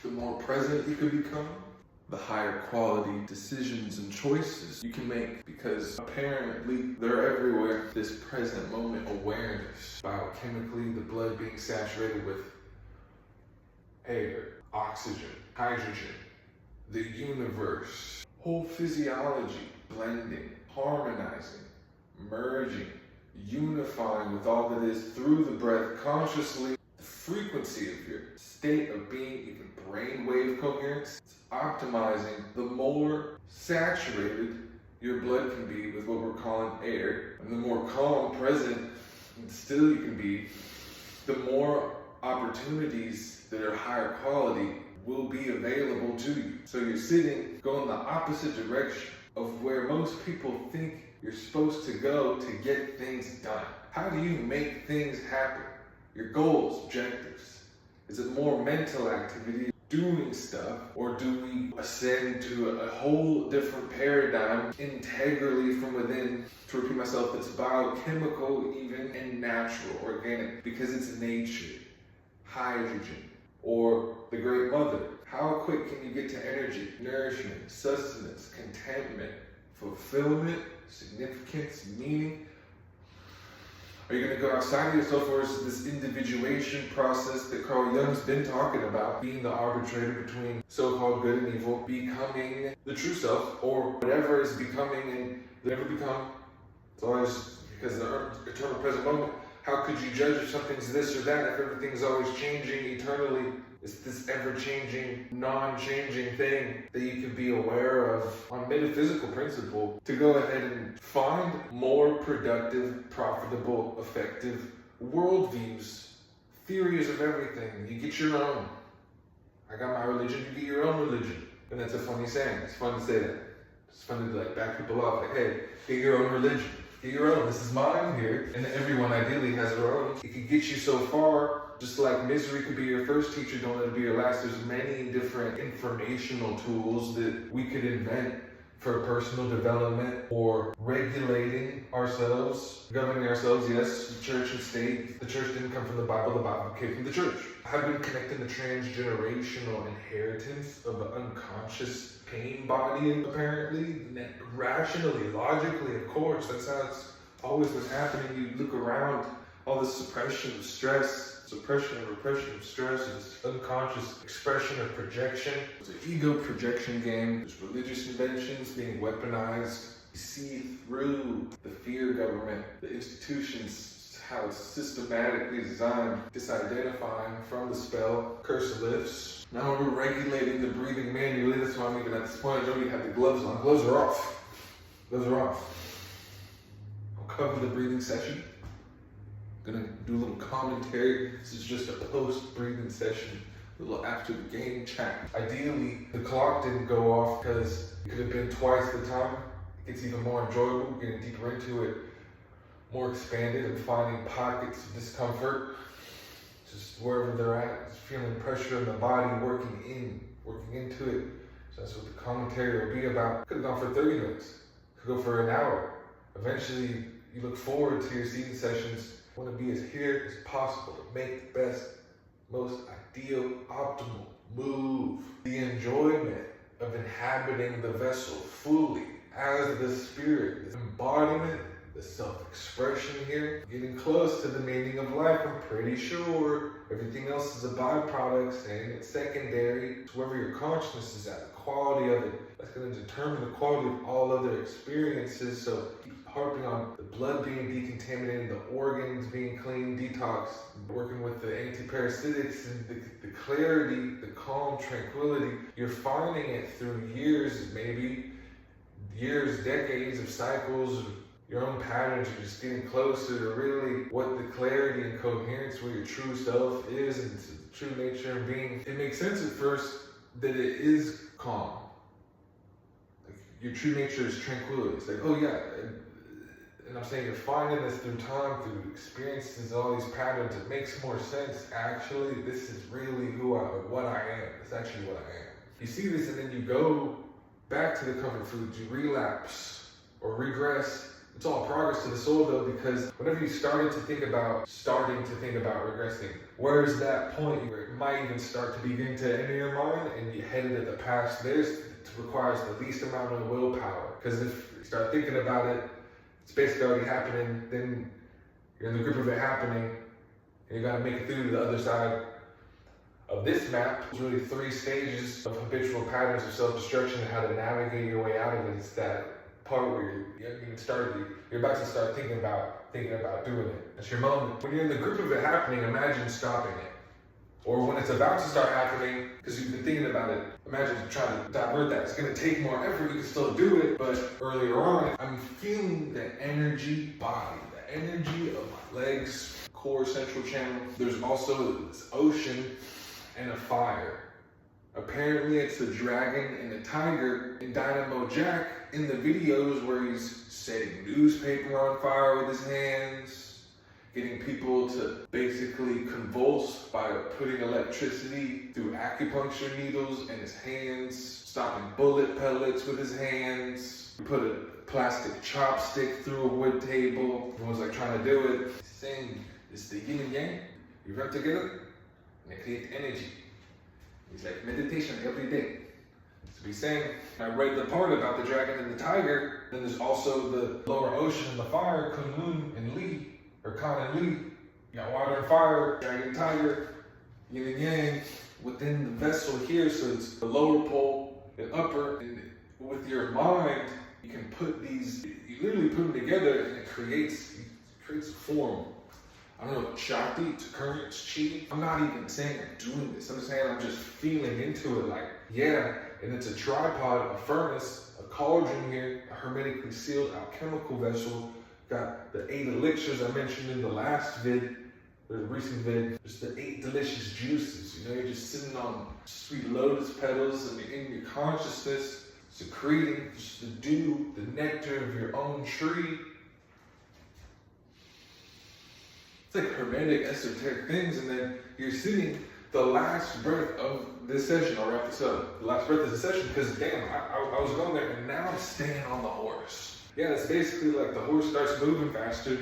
the more present you can become, the higher quality decisions and choices you can make, because apparently they're everywhere. This present moment awareness, biochemically, the blood being saturated with air, oxygen, hydrogen, the universe, whole physiology, blending, harmonizing, merging, unifying with all that is through the breath consciously. The frequency of your state of being, even brainwave coherence, it's optimizing. The more saturated your blood can be with what we're calling air, and the more calm, present, and still you can be, the more opportunities that are higher quality will be available to you. So you're sitting, going the opposite direction of where most people think you're supposed to go to get things done. How do you make things happen? Your goals, objectives. Is it more mental activity, doing stuff, or do we ascend to a whole different paradigm integrally from within? To repeat myself, it's biochemical even and natural, organic, because it's nature, hydrogen, or the great mother. How quick can you get to energy, nourishment, sustenance, contentment, fulfillment, significance, meaning? Are you going to go outside of yourself, or is it this individuation process that Carl Jung's been talking about, being the arbitrator between so-called good and evil, becoming the true self, or whatever is becoming and never become? It's always because the eternal present moment. How could you judge if something's this or that if everything's always changing eternally? It's this ever-changing, non-changing thing that you can be aware of on metaphysical principle to go ahead and find more productive, profitable, effective worldviews, theories of everything. You get your own. I got my religion, you get your own religion. And that's a funny saying. It's fun to say that. It's fun to back people off. Like, hey, get your own religion. Get your own. This is mine here. And everyone ideally has their own. It could get you so far. Just like misery could be your first teacher, don't let it be your last. There's many different informational tools that we could invent for personal development or regulating ourselves, governing ourselves. Yes, the church and state. The church didn't come from the Bible came from the church. I've been connecting the transgenerational inheritance of the unconscious pain body, apparently, rationally, logically, of course. That's how it's always been happening. You look around, all this suppression of stress, suppression and repression of stress, this unconscious expression of projection. It's an ego projection game. There's religious inventions being weaponized. You see through the fear government, the institutions, how it's systematically designed, disidentifying from the spell, curse lifts. Now we're regulating the breathing manually. That's why I'm even at this point, I don't even have the gloves on. Gloves are off. Gloves are off. I'll cover the breathing session. Gonna do a little commentary. This is just a post-breathing session, a little after the game chat. Ideally, the clock didn't go off because it could have been twice the time. It's even more enjoyable, getting deeper into it, more expanded and finding pockets of discomfort, just wherever they're at, just feeling pressure in the body, working into it. So that's what the commentary will be about. Could have gone for 30 minutes, could go for an hour. Eventually, you look forward to your seating sessions. Want to be as here as possible to make the best, most ideal, optimal move. The enjoyment of inhabiting the vessel fully as the spirit, the embodiment, the self-expression here, getting close to the meaning of life. I'm pretty sure everything else is a byproduct, saying it's secondary. It's wherever your consciousness is at, the quality of it, that's going to determine the quality of all other experiences. So harping on the blood being decontaminated, the organs being clean, detox, working with the antiparasitics and the clarity, the calm, tranquility. You're finding it through years, maybe years, decades of cycles, your own patterns. You're just getting closer to really what the clarity and coherence where your true self is and the true nature of being. It makes sense at first that it is calm. Like your true nature is tranquility. It's like, oh yeah. And I'm saying you're finding this through time, through experiences, all these patterns. It makes more sense. Actually, this is really what I am. It's actually what I am. You see this and then you go back to the comfort foods. You relapse or regress It's all progress to the soul though, because whenever you starting to think about regressing, where's that point where it might even start to begin to enter your mind and you headed at the past? This requires the least amount of willpower, because if you start thinking about it, it's basically already happening, then you're in the grip of it happening, and you gotta make it through to the other side of this map. There's really 3 stages of habitual patterns of self-destruction and how to navigate your way out of it. It's that part where you haven't even started, you're about to start thinking about doing it. It's your moment. When you're in the grip of it happening, imagine stopping it. Or when it's about to start happening, because you've been thinking about it, imagine trying to divert that. It's gonna take more effort, you can still do it, but earlier on, I'm feeling the energy body, the energy of my legs, core central channel. There's also this ocean and a fire. Apparently it's a dragon and a tiger. And Dynamo Jack, in the videos where he's setting newspaper on fire with his hands, getting people to basically convulse by putting electricity through acupuncture needles in his hands, stopping bullet pellets with his hands, put a plastic chopstick through a wood table. Everyone's like trying to do it. He's saying it's the yin and yang. You rub together and it creates energy. He's like, meditation every day. So he's saying, I read the part about the dragon and the tiger, then there's also the lower ocean and the fire, Kunlun and Li, or Kan and Li. You got water and fire, dragon and tiger, yin and yang, within the vessel here, so it's the lower pole and upper, and with your mind, you can put these, you literally put them together and it creates a form. I don't know, Shakti, it's current, it's chi. I'm not even saying I'm doing this. I'm just saying I'm just feeling into it like, yeah, and it's a tripod, a furnace, a cauldron here, a hermetically sealed alchemical vessel. Got the 8 elixirs I mentioned in the last vid, or the recent vid. Just the 8 delicious juices. You know, you're just sitting on sweet lotus petals and you're in your consciousness, secreting just the dew, the nectar of your own tree. It's like hermetic, esoteric things, and then you're sitting the last breath of this session. I'll wrap this up. The last breath of the session, because damn, I was going there, and now I'm staying on the horse. Yeah, it's basically like the horse starts moving faster.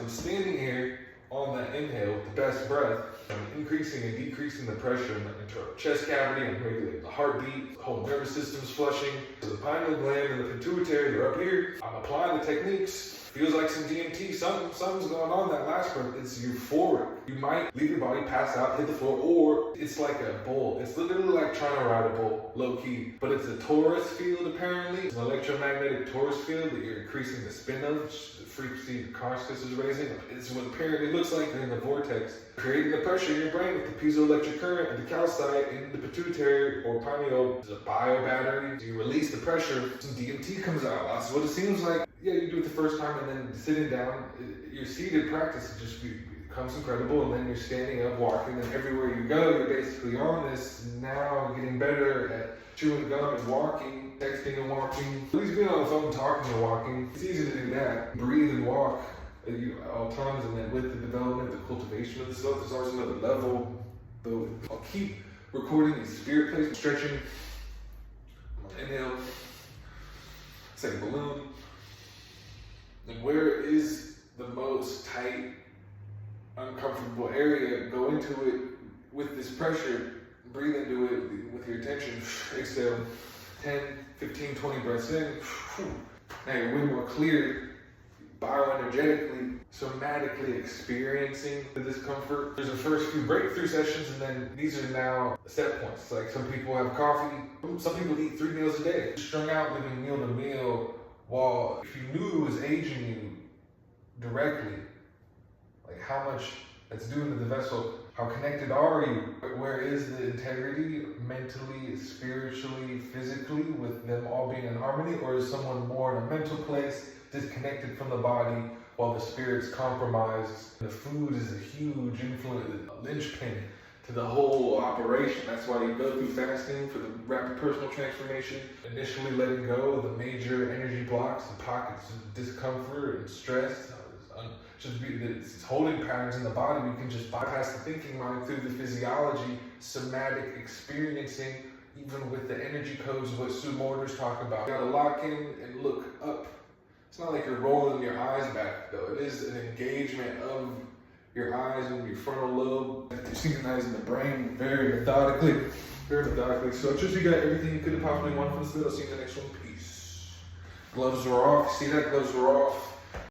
I'm standing here on that inhale, the best breath. I'm increasing and decreasing the pressure in the internal chest cavity. I'm regulating the heartbeat. The whole nervous system's flushing. So the pineal gland and the pituitary, they're up here. I'm applying the techniques. Feels like some DMT, something's going on that last breath. It's euphoric. You might leave your body, pass out, hit the floor, or it's like a bull. It's literally like trying to ride a bull, low key. But it's a torus field apparently. It's an electromagnetic torus field that you're increasing the spin of, the frequency the consciousness is raising. It's what apparently looks like you're in the vortex, creating the pressure in your brain with the piezoelectric current and the calcite in the pituitary or pineal. There's a bio battery. So you release the pressure, some DMT comes out. That's what it seems like. Yeah, you do it the first time, and then sitting down, your seated practice just becomes incredible, and then you're standing up, walking, and everywhere you go, you're basically on this, now getting better at chewing gum and walking, texting and walking. At least being on the phone, talking and walking, it's easy to do that. Breathe and walk at all times, and then with the development, the cultivation of the self, there's always another level. Though I'll keep recording these spirit places, stretching. Inhale, it's like a balloon. And where is the most tight, uncomfortable area? Go into it with this pressure. Breathe into it with your attention. Exhale. 10, 15, 20 breaths in. Now you're way more clear, bioenergetically, somatically experiencing the discomfort. There's the first few breakthrough sessions, and then these are now set points. Like some people have coffee. Some people eat 3 meals a day. Strung out, living meal to meal. Well, if you knew it was aging you directly, like how much it's doing to the vessel, how connected are you? Where is the integrity mentally, spiritually, physically, with them all being in harmony? Or is someone more in a mental place, disconnected from the body, while the spirit's compromised? The food is a huge influence, a linchpin to the whole operation. That's why you go through fasting for the rapid personal transformation. Initially letting go of the major energy blocks and pockets of discomfort and stress. It's holding patterns in the body. We can just bypass the thinking mind through the physiology, somatic experiencing, even with the energy codes, what Sue Mortars talk about. You gotta lock in and look up. It's not like you're rolling your eyes back though. It is an engagement of your eyes and your frontal lobe. You're synchronizing the brain very methodically. Very methodically. So just you got everything you could have possibly wanted from this video. See you in the next one. Peace. Gloves are off. See that? Gloves are off.